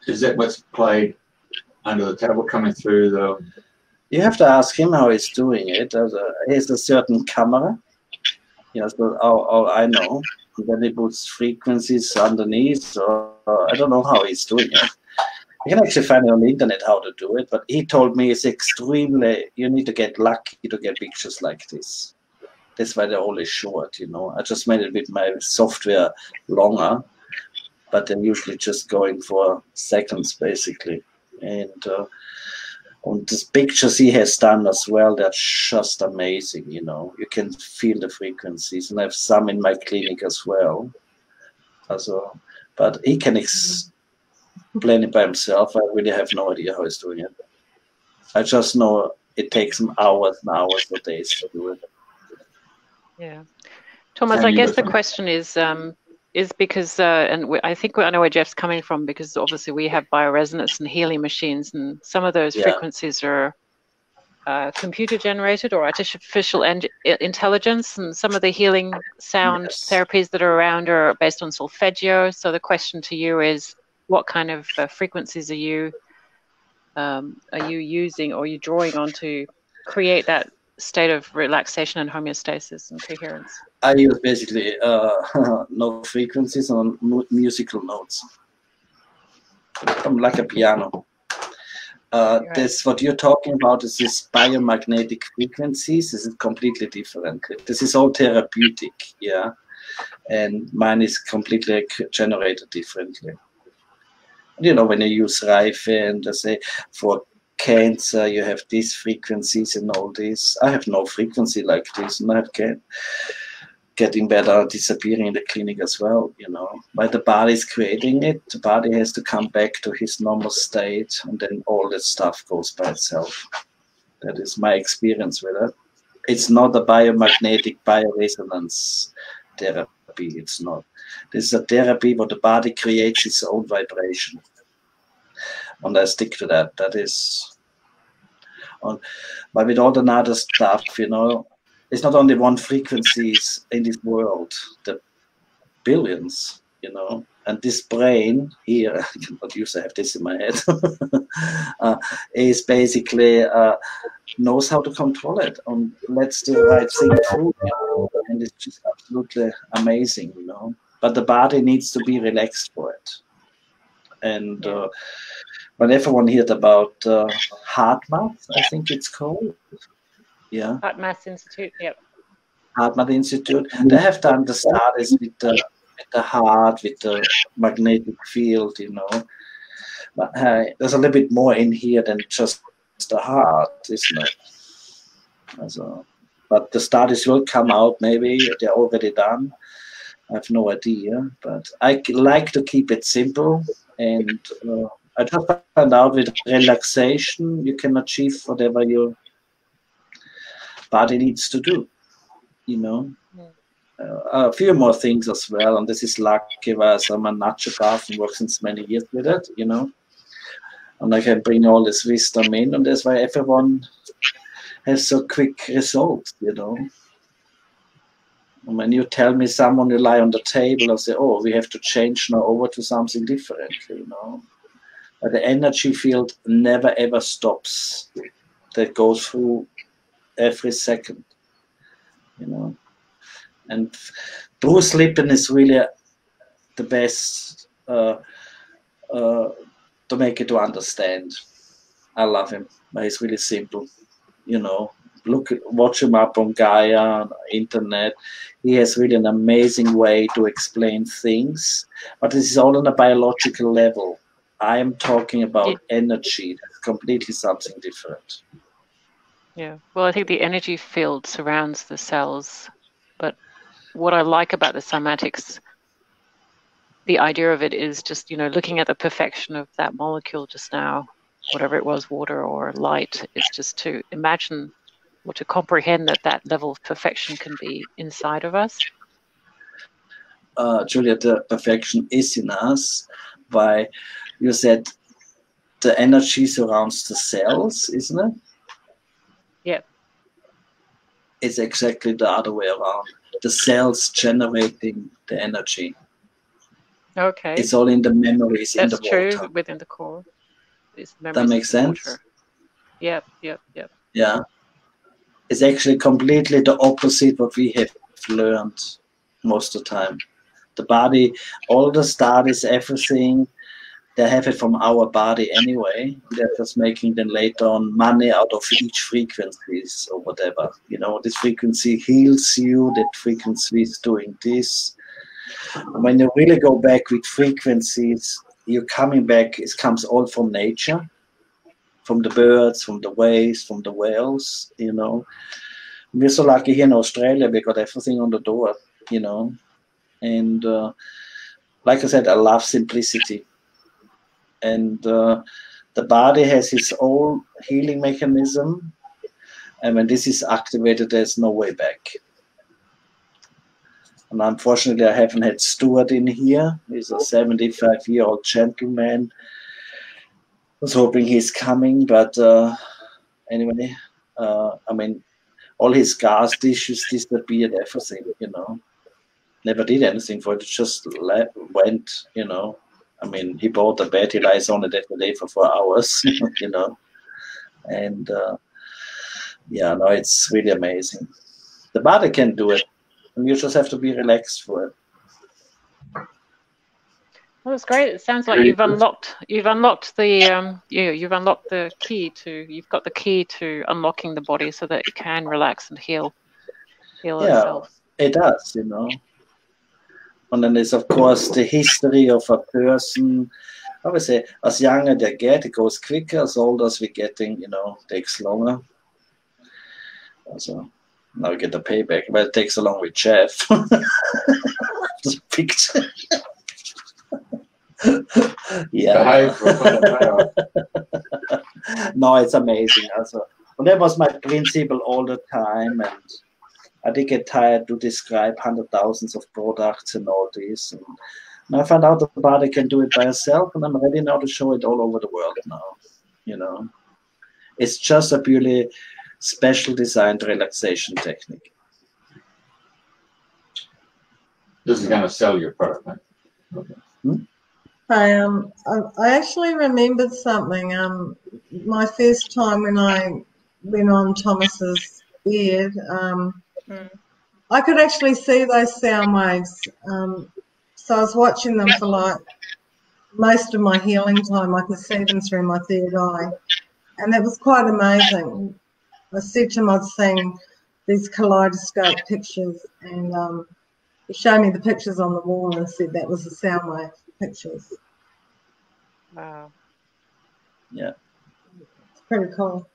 Is that what's played under the table coming through the... You have to ask him how he's doing it. He has a certain camera. Yes, but all I know. And then he puts frequencies underneath. Or I don't know how he's doing it. You can actually find it on the internet how to do it. But he told me it's extremely... You need to get lucky to get pictures like this. That's why they're always short, you know. I just made it with my software longer, but they're usually just going for seconds, basically. And the pictures he has done as well, they're just amazing, you know. You can feel the frequencies, and I have some in my clinic as well. Also, but he can explain it by himself. I really have no idea how he's doing it. I just know it takes him hours and hours or days to do it. Yeah. Thomas, I guess the question is because, I think I know where Jeff's coming from, because obviously we have bioresonance and healing machines, and some of those frequencies are computer generated or artificial intelligence, and some of the healing sound therapies that are around are based on solfeggio. So the question to you is, what kind of frequencies are you using, or are you drawing on to create that state of relaxation and homeostasis and coherence? I use basically no frequencies on musical notes. I'm like a piano. This what you're talking about is this biomagnetic frequencies. This is completely different. This is all therapeutic, yeah, and mine is completely generated differently. You know, when you use Reife and I say for cancer you have these frequencies and all this. I have no frequency like this, and I have getting better, disappearing in the clinic as well, you know. While the body is creating it, the body has to come back to his normal state, and then all that stuff goes by itself. That is my experience with it. It's not a biomagnetic bioresonance therapy, it's not. This is a therapy where the body creates its own vibration. And I stick to that. That is, but with all the other stuff, you know, it's not only one frequencies in this world, the billions, you know, and this brain here, I cannot use, I have this in my head, is basically knows how to control it and lets the right thing through, you know, and it's just absolutely amazing, you know. But the body needs to be relaxed for it. And when everyone heard about HeartMath, I think it's called. Yeah. HeartMath Institute, yep. HeartMath Institute. They have done the studies with the heart, with the magnetic field, you know. But there's a little bit more in here than just the heart, isn't it? Also, but the studies will come out, maybe they're already done. I have no idea, but I like to keep it simple, and I just found out with relaxation you can achieve whatever your body needs to do, you know. A few more things as well, and this is lucky as I'm a naturopath and work since many years with it, you know, and I can bring all this wisdom in, and that's why everyone has so quick results, you know. And when you tell me someone will lie on the table, I say, oh, we have to change now over to something different, you know. But the energy field never ever stops. That goes through every second, you know. And Bruce Lipton is really the best to make it to understand. I love him, but he's really simple, you know. Watch him up on Gaia, on internet. He has really an amazing way to explain things, but this is all on a biological level. I am talking about energy. That's completely something different. Yeah, well, I think the energy field surrounds the cells, but what I like about the cymatics, the idea of it is just, you know, looking at the perfection of that molecule just now, whatever it was, water or light, is just to imagine or to comprehend that level of perfection can be inside of us. Julia, the perfection is in us. By you said the energy surrounds the cells, isn't it? Yeah. It's exactly the other way around. The cells generating the energy. Okay. It's all in the memories. That's in the water. true, within the core. That makes sense? Water. Yep. Yeah. It's actually completely the opposite what we have learned most of the time. The body, all the studies, everything they have it from our body anyway. They're just making then later on money out of each frequencies or whatever. You know, this frequency heals you, that frequency is doing this. And when you really go back with frequencies, you're coming back, it comes all from nature, from the birds, from the waves, from the whales, you know. We're so lucky here in Australia, we got everything on the door, you know. And like I said, I love simplicity. And the body has its own healing mechanism. And when this is activated, there's no way back. And unfortunately, I haven't had Stuart in here. He's a 75-year-old gentleman. I was hoping he's coming, but anyway, I mean, all his scars, tissues disappeared, everything, you know. Never did anything for it, just went, you know. I mean, he bought a bed, he lies on it every day for 4 hours, you know. And yeah, no, it's really amazing. The body can do it, and you just have to be relaxed for it. Well, that's great. It sounds like you've unlocked the you've unlocked the key to, you've got the key to unlocking the body so that it can relax and heal itself. It does, you know. And then there's of course the history of a person. I would say as younger they get, it goes quicker. As older as we're getting, you know, takes longer. So now we get the payback. Well, it takes along with Jeff. The picture. Yeah. No, it's amazing. Also, and that was my principle all the time, and I did get tired to describe 100,000s of products and all this. And I found out the body can do it by itself, and I'm ready now to show it all over the world now. You know, it's just a purely special designed relaxation technique. This is going to sell your product, right? Okay. I actually remembered something. My first time when I went on Thomas's bed, I could actually see those sound waves. So I was watching them for like most of my healing time. I could see them through my third eye, and that was quite amazing. I said to him I'd seen these kaleidoscope pictures, and he showed me the pictures on the wall and said that was the sound wave pictures. Wow. Yeah. It's pretty cool.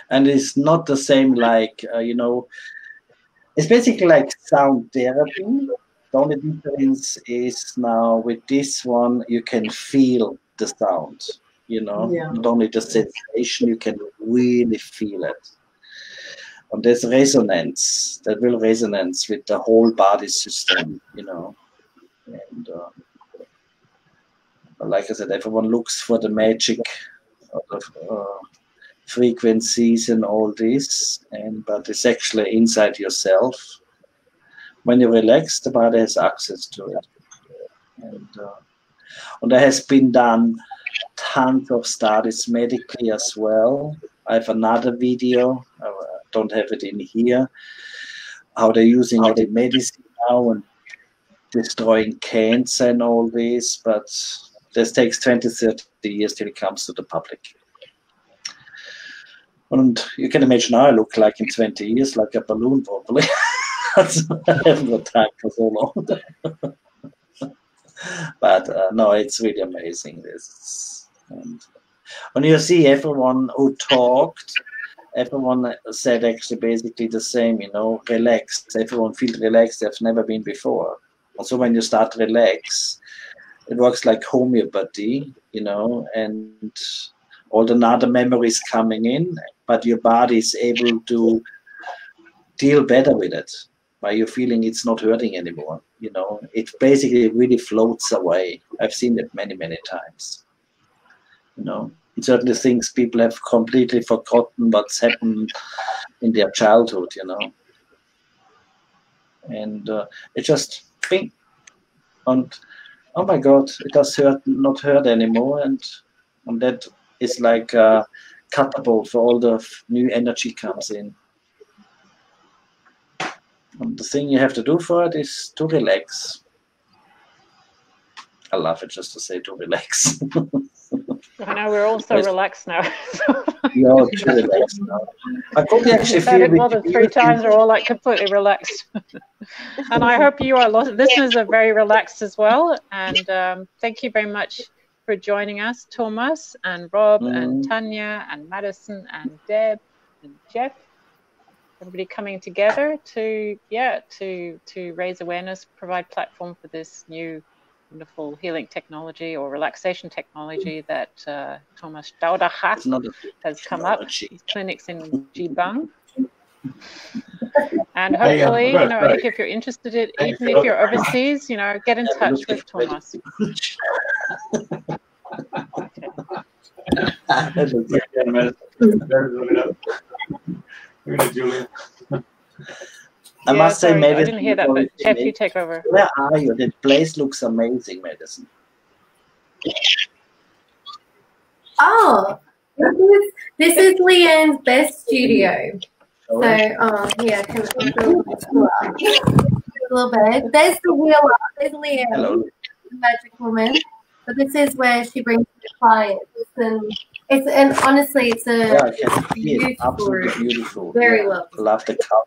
And it's not the same like, you know, it's basically like sound therapy. The only difference is now with this one, you can feel the sound, you know, not only the sensation, you can really feel it. And there's resonance, that will resonance with the whole body system, you know. And like I said, everyone looks for the magic of frequencies and all this, but it's actually inside yourself. When you relax, the body has access to it. And there has been done tons of studies medically as well. I have another video, I don't have it in here, how they're using it in medicine now and destroying cancer and all this, but this takes 20, 30 years till it comes to the public. And you can imagine how I look like in 20 years, like a balloon probably. I haven't got time for so long. But no, it's really amazing. This. And when you see everyone who talked, everyone said actually basically the same, you know, relaxed. Everyone feels relaxed, they've never been before. Also when you start to relax, it works like homeopathy, you know, and all the other memories coming in, but your body is able to deal better with it by you feeling it's not hurting anymore. You know, it basically really floats away. I've seen it many, many times. You know, and certainly things people have completely forgotten what's happened in their childhood, you know. And it just bing, and oh my God, it does hurt, not hurt anymore, and that is like a catapult for all the new energy comes in. And the thing you have to do for it is to relax. I love it just to say to relax. I know we're all so relaxed now. You're too relaxed now. I could actually Said feel it more than 3 times. We're all like completely relaxed. And I hope you, our listeners, are very relaxed as well. And thank you very much for joining us, Thomas and Rob and Tanya and Madison and Deb and Jeff. Everybody coming together to raise awareness, provide platform for this new wonderful healing technology or relaxation technology that Thomas Straudacher has come up. His clinics in Jibang. And hopefully, if you're interested in it, even if you're overseas, get in touch with Thomas. I must say, Medicine. I didn't hear that, but Jeff, you take over. Where are you? The place looks amazing, Medicine. Oh, this is Leanne's best studio. So, yeah, can I do a little bit? There's the wheel up. There's Leanne, the magic woman. But this is where she brings the clients, and honestly, it's beautiful, absolutely beautiful. Very well. Love the color.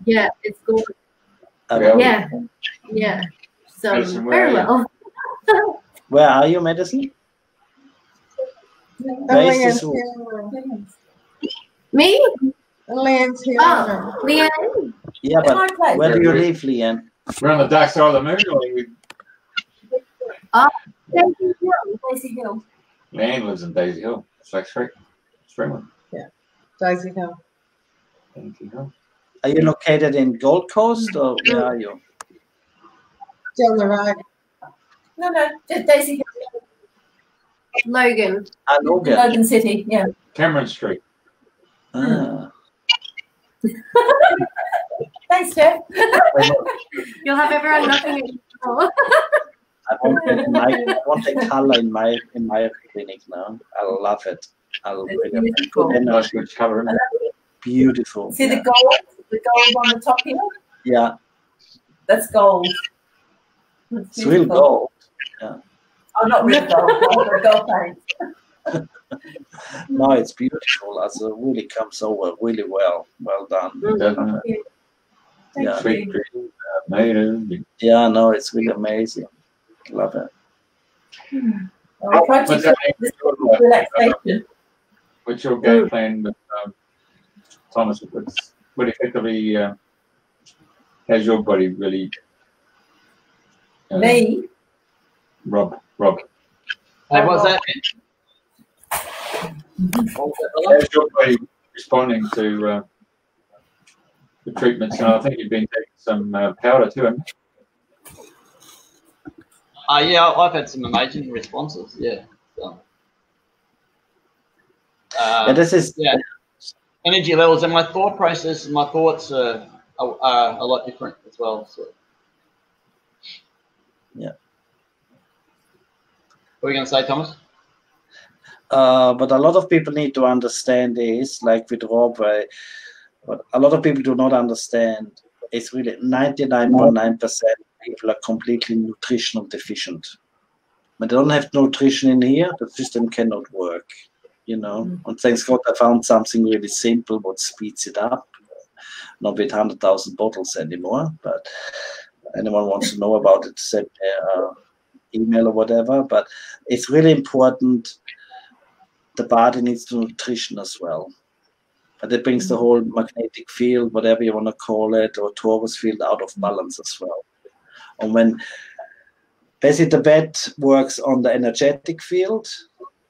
Yeah, it's gorgeous. Yeah. So Medicine, very well. Where are you, Medicine? Where is this room? Me? Leanne's here. Oh, Leanne. Yeah, but where do you live, Leanne? We're on the dark side of the moon, or we... Daisy Hill. Leanne lives in Daisy Hill. It's like Springwood. Yeah, Daisy Hill. Daisy Hill. Are you located in Gold Coast, or where are you? Down the right. No, Daisy Hill. Logan. Logan. Logan City, yeah. Cameron Street. Thanks, Jeff. You'll have everyone knocking at your door. I want the color in my clinic now. I love it. I really good energy. Beautiful. See the gold on the top here? Yeah. That's gold. It's real gold. Yeah. Oh, not real gold, gold paint. No, it's beautiful. Also, it really comes over really well. Well done. Thank you. Yeah, no, it's really amazing. Love it. I'll try to relaxation. What's your game plan with Thomas? What effectively has your body really? Me? Rob. Hey, what's that? How's your body responding to the treatments? And I think you've been taking some powder too, haven't you? Yeah, I've had some amazing responses. Yeah. So, this is energy levels, and my thought process, my thoughts are a lot different as well. So. Yeah. What are you going to say, Thomas? But a lot of people need to understand is, like with Rob, what a lot of people do not understand is really 99.9% people are completely nutritional deficient. When they don't have nutrition in here, the system cannot work, And thanks God I found something really simple what speeds it up. Not with 100,000 bottles anymore, but anyone wants to know about it, send me email or whatever. But it's really important. The body needs nutrition as well. But it brings the whole magnetic field, whatever you want to call it, or torus field out of balance as well. And when basically the bed works on the energetic field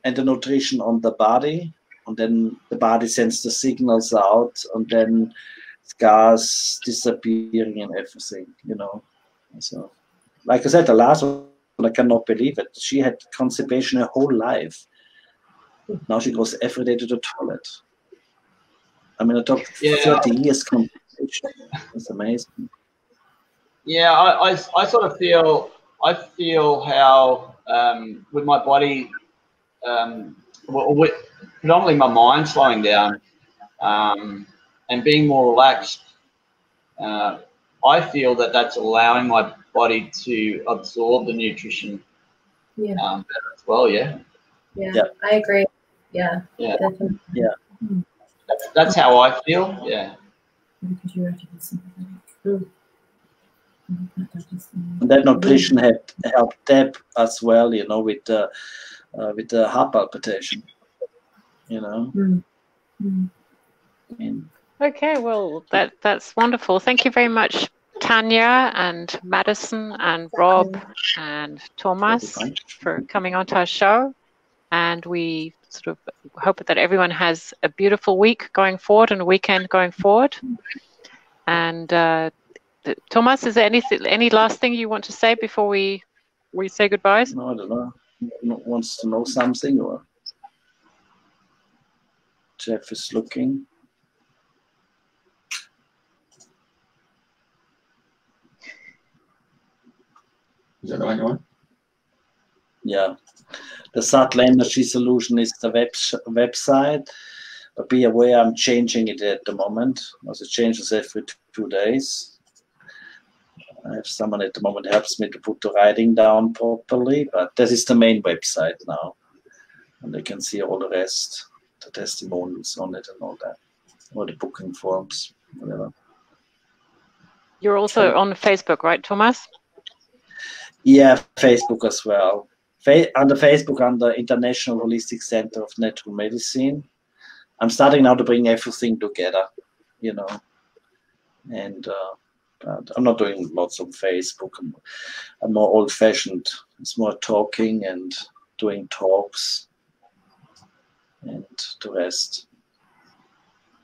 and the nutrition on the body, and then the body sends the signals out, and then scars disappearing and everything, So, like I said, the last one, I cannot believe it. She had constipation her whole life. Now she goes every day to the toilet. I mean, I took 30 years constipation. It's amazing. Yeah, I sort of feel how with my body, with predominantly my mind slowing down and being more relaxed, I feel that that's allowing my body to absorb the nutrition better as well. Yeah, I agree. Yeah. That's how I feel. Yeah. And that nutrition helped Deb as well, you know, with the heart palpitation, you know. Okay, well, that's wonderful. Thank you very much, Tanya and Madison and Rob and Thomas for coming onto our show. And we sort of hope that everyone has a beautiful week going forward and a weekend going forward. And Thomas, is there any last thing you want to say before we say goodbyes? No, I don't know. Wants to know something, or Jeff is looking. Is that the one you want? Yeah. The subtle energy solution is the website. But be aware, I'm changing it at the moment, as it changes every 2 days. I have someone at the moment helps me to put the writing down properly, but this is the main website now. And they can see all the rest, the testimonials on it and all that, or the booking forms, whatever. You're also on Facebook, right, Thomas? Yeah, Facebook as well. Under Facebook, under International Holistic Center of Natural Medicine. I'm starting now to bring everything together, you know. And I'm not doing lots on Facebook. I'm more old-fashioned. It's more talking and doing talks and the rest.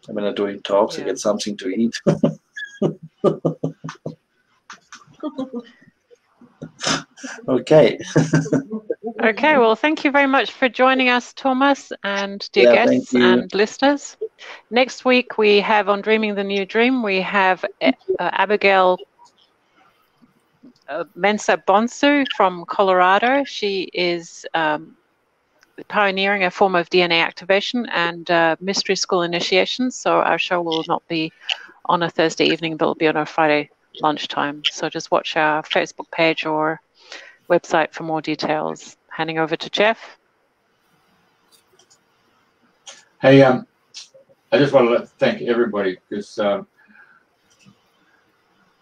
And when I'm doing talks, I get something to eat. Okay. Okay, well, thank you very much for joining us, Thomas, and dear guests and listeners. Next week, we have on Dreaming the New Dream, we have Abigail Mensa Bonsu from Colorado. She is pioneering a form of DNA activation and mystery school initiation. So our show will not be on a Thursday evening, but it'll be on a Friday lunchtime. So just watch our Facebook page or website for more details. Handing over to Jeff. Hey, I just want to thank everybody, because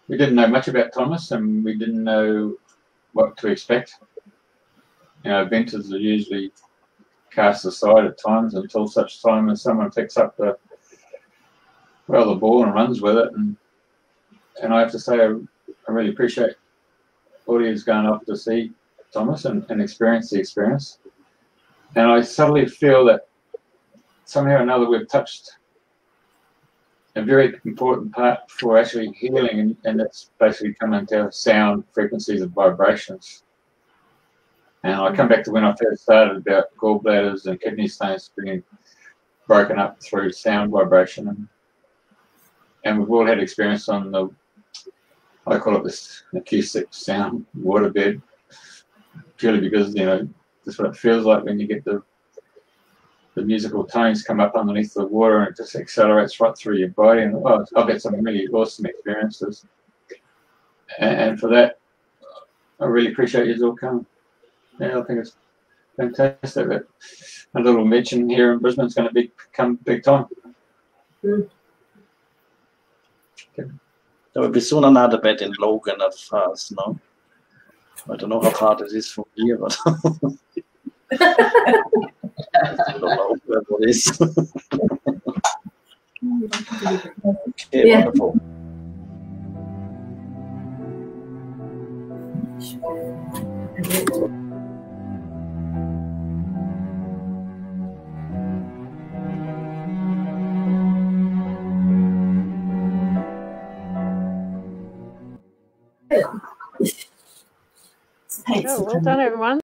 we didn't know much about Thomas and we didn't know what to expect. You know, inventors are usually cast aside at times until such time as someone picks up the ball and runs with it. And I have to say, I really appreciate audience going up to see Thomas and experience the experience. And I suddenly feel that somehow or another we've touched a very important part for actually healing, and that's basically coming to sound frequencies and vibrations. And I come back to when I first started about gallbladders and kidney stones being broken up through sound vibration. And we've all had experience on the, I call it this acoustic sound waterbed, purely because, you know, that's what it feels like when you get the musical tones come up underneath the water and it just accelerates right through your body. And I've had some really awesome experiences. And for that, I really appreciate you all coming. Yeah, I think it's fantastic that a little mention here in Brisbane is going to become big time. Okay. There will be soon another bed in Logan at first, no? I don't know how hard it is from here, but I don't know where it is. Okay, wonderful. Oh, well done, everyone.